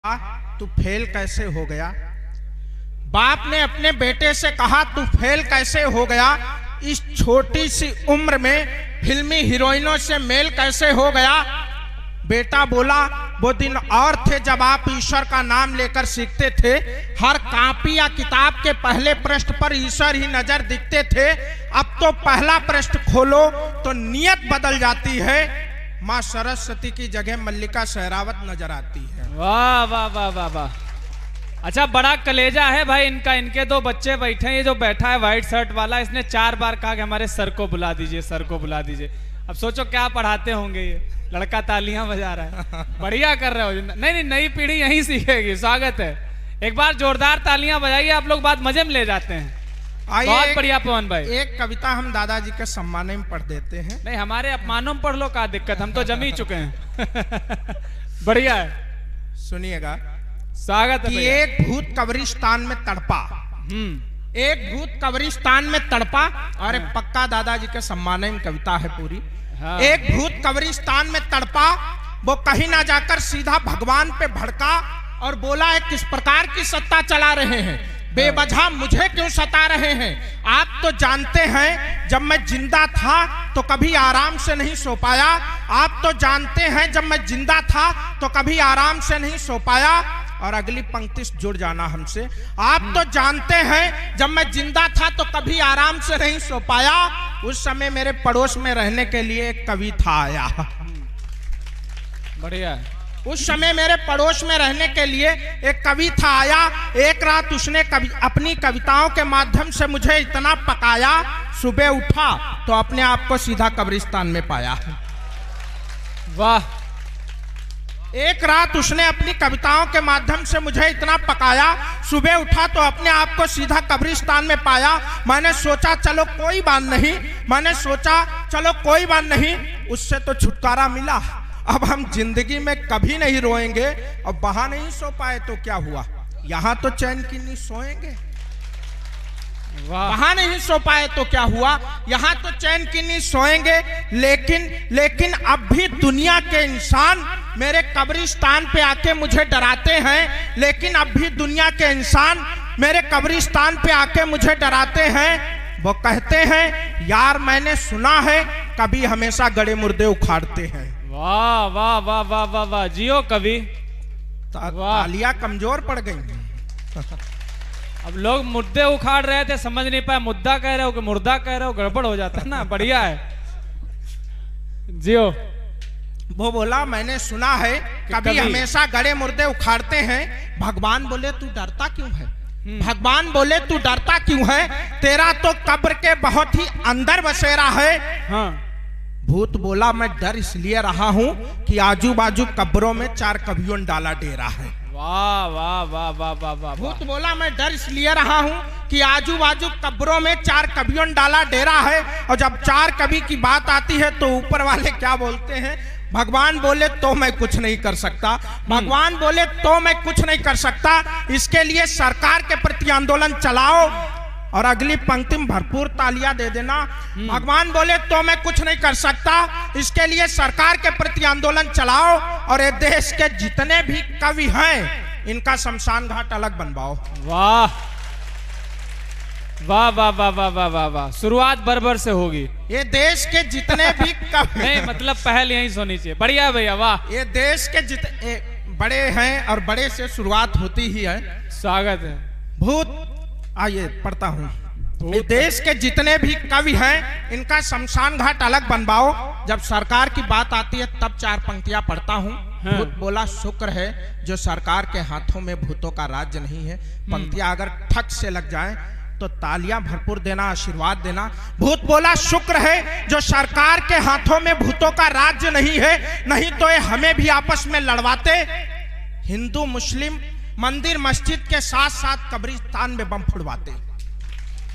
तू फेल कैसे हो गया। बाप ने अपने बेटे से कहा तू फेल कैसे हो गया, इस छोटी सी उम्र में फिल्मी हीरोइनों से मेल कैसे हो गया। बेटा बोला वो दिन और थे जब आप ईश्वर का नाम लेकर सीखते थे, हर कॉपी या किताब के पहले पृष्ठ पर ईश्वर ही नजर दिखते थे। अब तो पहला पृष्ठ खोलो तो नियत बदल जाती है, माँ सरस्वती की जगह मल्लिका शेरावत नजर आती है। वाह वाह वाह वाह वाह। अच्छा, बड़ा कलेजा है भाई इनका। इनके दो बच्चे बैठे हैं, ये जो बैठा है व्हाइट शर्ट वाला, इसने 4 बार कहा कि हमारे सर को बुला दीजिए, सर को बुला दीजिए। अब सोचो क्या पढ़ाते होंगे ये। लड़का तालियां बजा रहा है, बढ़िया कर रहे हो। नहीं, नई पीढ़ी यहीं सीखेगी। स्वागत है, एक बार जोरदार तालियां बजाइए, आप लोग बात मजे में ले जाते हैं। बहुत बढ़िया पवन भाई। एक कविता हम दादाजी के सम्मान में पढ़ देते हैं। नहीं, हमारे अपमानों में पढ़ लो, क्या दिक्कत, हम तो जम ही चुके हैं। बढ़िया है, सुनिएगा। स्वागत है। एक भूत कब्रिस्तान में तड़पा, एक भूत कब्रिस्तान में तड़पा, और एक पक्का दादाजी के सम्मान में कविता है पूरी। हाँ। एक भूत कब्रिस्तान में तड़पा, वो कहीं ना जाकर सीधा भगवान पे भड़का और बोला है किस प्रकार की सत्ता चला रहे हैं, बेवजह मुझे क्यों सता रहे हैं। आप तो जानते हैं जब मैं जिंदा था तो कभी आराम से नहीं सो पाया। आप तो जानते हैं जब मैं जिंदा था तो कभी आराम से नहीं सो पाया। और अगली पंक्ति से जुड़ जाना हमसे। आप तो जानते हैं जब मैं जिंदा था तो कभी आराम से नहीं सो पाया। उस समय मेरे पड़ोस में रहने के लिए एक कवि था आया। बढ़िया। उस समय मेरे पड़ोस में रहने के लिए एक कवि था आया। एक रात उसने अपनी कविताओं के माध्यम से मुझे इतना पकाया, सुबह उठा तो अपने आप को सीधा कब्रिस्तान में पाया। वाह। एक रात उसने अपनी कविताओं के माध्यम से मुझे इतना पकाया, सुबह उठा तो अपने आप को सीधा कब्रिस्तान में पाया। मैंने सोचा चलो कोई बात नहीं, मैंने सोचा चलो कोई बात नहीं, उससे तो छुटकारा मिला। अब हम जिंदगी में कभी नहीं रोएंगे। अब वहां नहीं सो पाए तो क्या हुआ, यहाँ तो चैन की नींद सोएंगे। वहां नहीं सो पाए तो क्या हुआ, यहाँ तो चैन की नींद सोएंगे। लेकिन अब भी दुनिया के इंसान मेरे कब्रिस्तान पे आके मुझे डराते हैं। लेकिन अब भी दुनिया के इंसान मेरे कब्रिस्तान पे आके मुझे डराते हैं। वो कहते हैं यार मैंने सुना है कभी हमेशा गड़े मुर्दे उखाड़ते हैं। वाह वाह वाह वाह वाह वाह, जियो कवि। तालियां कमजोर पड़ गई। अब लोग मुद्दे उखाड़ रहे थे, समझ नहीं पाए मुद्दा कह रहे हो कि मुर्दा कह रहे हो, गड़बड़ हो जाता है ना। बढ़िया है, जियो। वो बोला मैंने सुना है कभी हमेशा गड़े मुर्दे उखाड़ते हैं। भगवान बोले तू डरता क्यों है, भगवान बोले तू डरता क्यों है, तेरा तो कब्र के बहुत ही अंदर बसेरा है। हाँ। भूत बोला मैं डर इसलिए रहा हूं कि आजू बाजू कब्रों में 4 कवियों ने डाला डेरा है। वाह वाह वाह वाह वाह वाह। भूत बोला मैं डर इसलिए रहा हूं कि आजू बाजू कब्रों में 4 कवियों ने डाला डेरा है। और जब 4 कवि की बात आती है तो ऊपर वाले क्या बोलते हैं, भगवान बोले तो मैं कुछ नहीं कर सकता, भगवान बोले तो मैं कुछ नहीं कर सकता, इसके लिए सरकार के प्रति आंदोलन चलाओ। और अगली पंक्ति में भरपूर तालियां दे देना। भगवान बोले तो मैं कुछ नहीं कर सकता, इसके लिए सरकार के प्रति आंदोलन चलाओ। और ये देश के जितने भी कवि हैं इनका शमशान घाट अलग बनवाओ। वाह वाह वाह वाह वाह वाह वाह वाह। शुरुआत बरबर से होगी। ये देश के जितने भी कवि नहीं, मतलब पहल यहीं होनी चाहिए। बढ़िया भैया, वाह। ये देश के जितने बड़े हैं और बड़े से शुरुआत होती ही है। स्वागत है। भूत आइए पढ़ता हूँ। देश के जितने भी कवि हैं इनका शमशान घाट अलग बनवाओ। जब सरकार की बात आती है तब 4 पंक्तियां पढ़ता हूँ। हाँ। भूत बोला शुक्र है जो सरकार के हाथों में भूतों का राज्य नहीं है। पंक्तियां अगर ठक से लग जाएं तो तालियां भरपूर देना, आशीर्वाद देना। भूत बोला शुक्र है जो सरकार के हाथों में भूतों का राज्य नहीं है, नहीं तो ये हमें भी आपस में लड़वाते। हिंदू मुस्लिम मंदिर मस्जिद के साथ साथ कब्रिस्तान में बम फुड़वाते।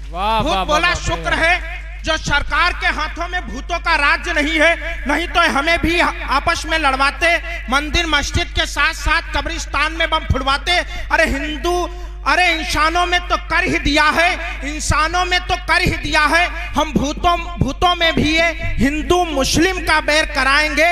भूत बोला शुक्र है जो सरकार के हाथों में भूतों का राज्य नहीं है, नहीं तो हमें भी आपस में लड़वाते। मंदिर मस्जिद के साथ साथ कब्रिस्तान में बम फुड़वाते। अरे इंसानों में तो कर ही दिया है, इंसानों में तो कर ही दिया है। हम भूतों में भी ये हिंदू मुस्लिम का बैर कराएंगे।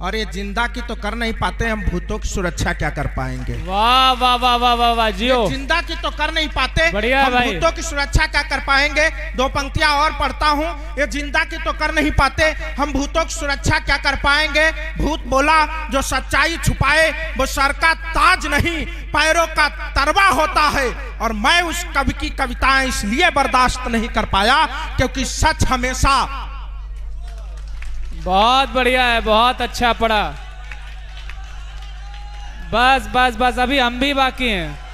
और ये जिंदा की तो कर नहीं पाते, हम भूतों की सुरक्षा क्या कर पाएंगे। वाह वाह वाह वाह वाह वाह जियो। जिंदा की तो कर नहीं पाते, बढ़िया हम भाई। भूतों की सुरक्षा क्या कर पाएंगे। दो पंक्तियां और पढ़ता हूँ। ये जिंदा की तो कर नहीं पाते, हम भूतों की सुरक्षा क्या कर पाएंगे। भूत बोला जो सच्चाई छुपाए वो सर का ताज नहीं पैरों का तरवा होता है। और मैं उस कवि की कविताएं इसलिए बर्दाश्त नहीं कर पाया क्योंकि सच हमेशा। बहुत बढ़िया है, बहुत अच्छा पढ़ा। बस बस बस, अभी हम भी बाकी हैं।